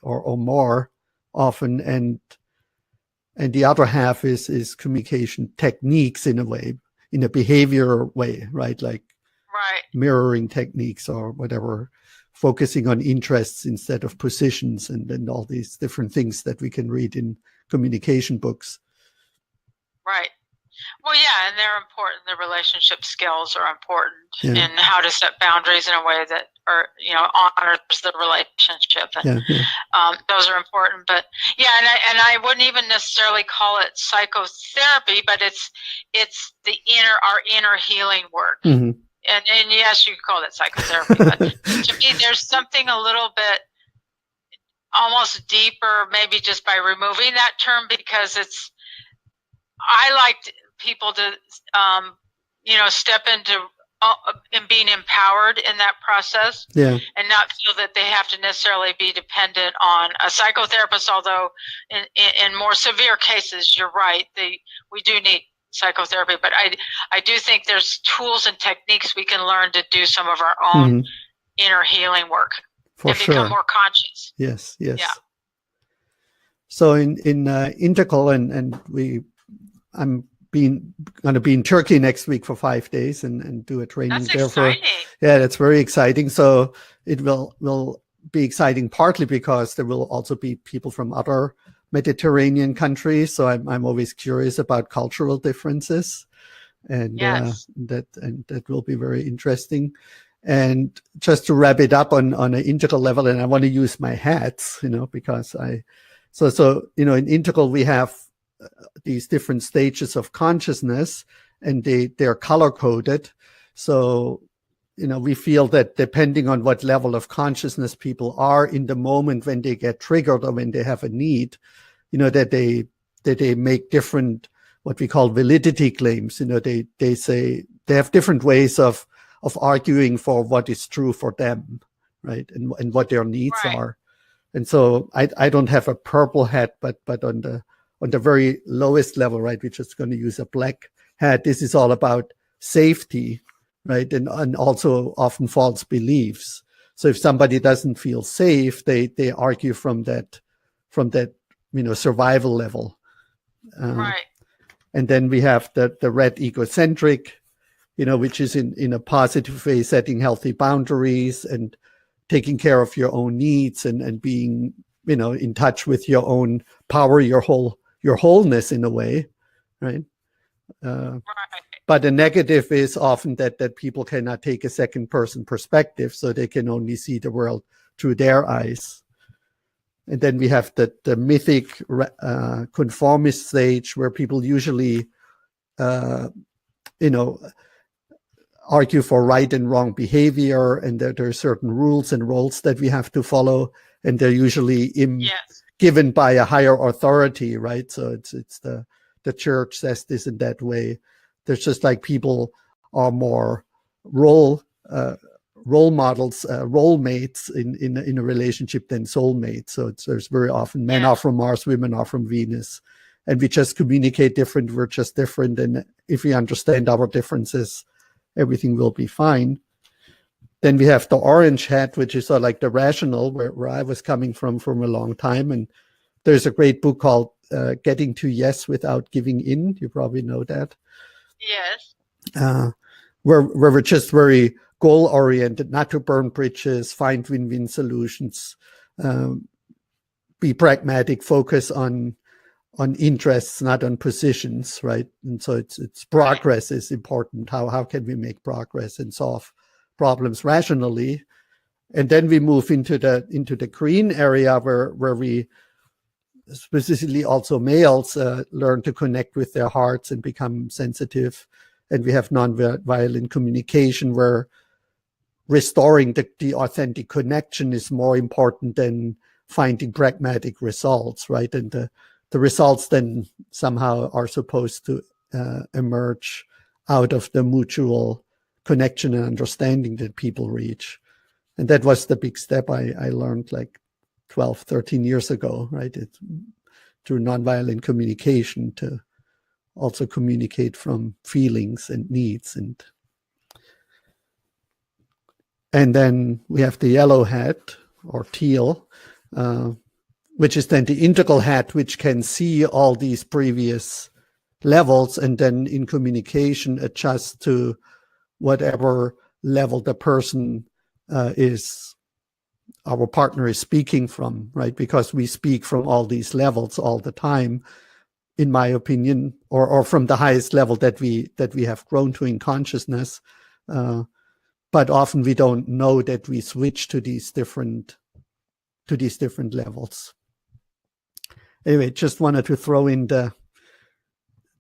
or more often, and the other half is communication techniques, in a way, in a behavior way, right? Like mirroring techniques or whatever, focusing on interests instead of positions, and all these different things that we can read in communication books. Right. Well, yeah, and they're important. The relationship skills are important in how to set boundaries in a way that honors the relationship. And those are important. But and I wouldn't even necessarily call it psychotherapy, but it's our inner healing work. Mm-hmm. And yes, you could call it psychotherapy, but to me, there's something a little bit almost deeper, maybe just by removing that term, because I like people to, step into and being empowered in that process, and not feel that they have to necessarily be dependent on a psychotherapist. Although in more severe cases, you're right, we do need psychotherapy. But I do think there's tools and techniques we can learn to do some of our own inner healing work become more conscious. Yes. Yeah. So in Integral, and I'm going to be in Turkey next week for 5 days and do a training there. That's very exciting. So it will be exciting partly because there will also be people from other Mediterranean countries. So I'm always curious about cultural differences, and that will be very interesting. And just to wrap it up on an integral level, and I want to use my hats, because in Integral we have these different stages of consciousness, and they're color coded. So, we feel that depending on what level of consciousness people are in the moment when they get triggered or when they have a need, that they make different, what we call validity claims. They say they have different ways of arguing for what is true for them, right? And what their needs are. And so I don't have a purple hat, but on the very lowest level, right, we're just going to use a black hat. This is all about safety, right, and also often false beliefs. So if somebody doesn't feel safe, they argue from that survival level. And then we have the red egocentric, which is in a positive way, setting healthy boundaries and taking care of your own needs and being, in touch with your own power, your wholeness in a way, right? But the negative is often that people cannot take a second person perspective, so they can only see the world through their eyes. And then we have the mythic conformist stage, where people usually, argue for right and wrong behavior, and there are certain rules and roles that we have to follow, and they're usually given by a higher authority, right? So it's the church says this in that way. There's just like people are more role models, role mates in a relationship than soulmates. So there's very often men are from Mars, women are from Venus, and we just communicate different. We're just different, and if we understand our differences, everything will be fine. Then we have the orange hat, which is sort of like the rational, where I was coming from a long time. And there's a great book called Getting to Yes Without Giving In. You probably know that. Yes. Where we're just very goal oriented, not to burn bridges, find win-win solutions, be pragmatic, focus on interests, not on positions, right? And so it's progress is important. How can we make progress and solve problems rationally? And then we move into the green area where we, specifically also males, learn to connect with their hearts and become sensitive. And we have nonviolent communication, where restoring the authentic connection is more important than finding pragmatic results, right? And the results then somehow are supposed to emerge out of the mutual connection and understanding that people reach. And that was the big step I learned like 12, 13 years ago, right? It's through nonviolent communication to also communicate from feelings and needs. And then we have the yellow hat, or teal, which is then the integral hat, which can see all these previous levels and then in communication adjust to whatever level the person our partner is speaking from, right? Because we speak from all these levels all the time, in my opinion, or from the highest level that we have grown to in consciousness. But often we don't know that we switch to these different levels. Anyway, just wanted to throw in the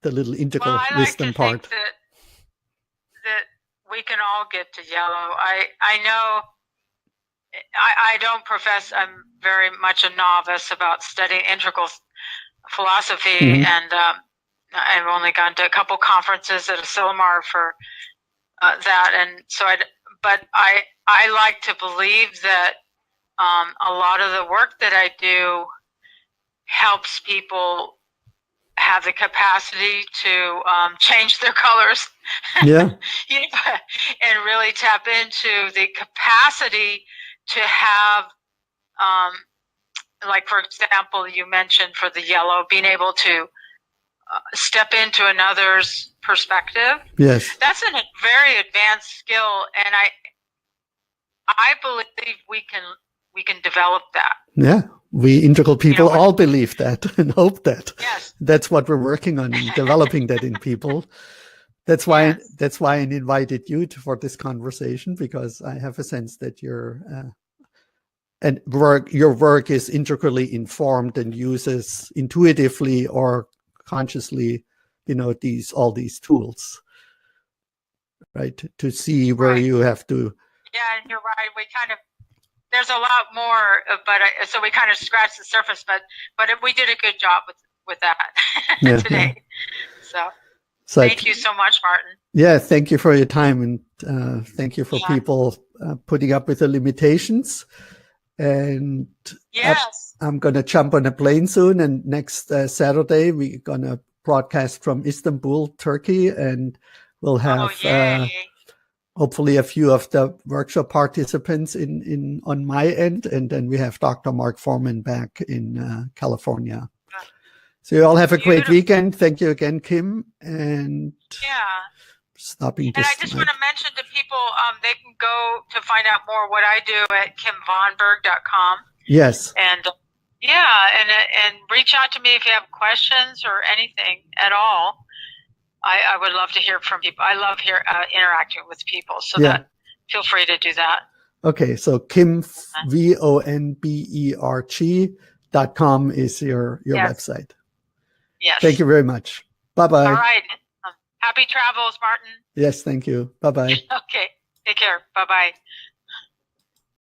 little integral wisdom part. That we can all get to yellow. I know I don't profess, I'm very much a novice about studying integral philosophy, and I've only gone to a couple conferences at Asilomar for that, and so but I like to believe that a lot of the work that I do helps people have the capacity to change their colors, and really tap into the capacity to have, like, for example, you mentioned for the yellow, being able to step into another's perspective. Yes, that's a very advanced skill, and I believe we can develop that. Yeah, we integral people all believe that and hope that. Yes, that's what we're working on, developing that in people. That's why I invited you for this conversation, because I have a sense that your work is integrally informed and uses intuitively or consciously, all these tools, right? To see where you have to. Yeah, and you're right. We kind of, there's a lot more, but so we kind of scratched the surface, but we did a good job with that today. Yeah. So thank you so much, Martin. Yeah, thank you for your time, and thank you for people putting up with the limitations. And I'm going to jump on a plane soon, and next Saturday we're going to broadcast from Istanbul, Turkey, and we'll have hopefully a few of the workshop participants on my end, and then we have Dr. Mark Foreman back in California. So you all have a great weekend. Thank you again, Kim. And stopping and I just want to mention to people, they can go to find out more what I do at kimvonberg.com. Yes. And and reach out to me if you have questions or anything at all. I would love to hear from people. I love interacting with people, so Yeah. that feel free to do that. Okay, so Kim, VONBERG.com is your Yes. website. Yes. Thank you very much. Bye-bye. All right. Happy travels, Martin. Yes, thank you. Bye-bye. Okay. Take care. Bye-bye.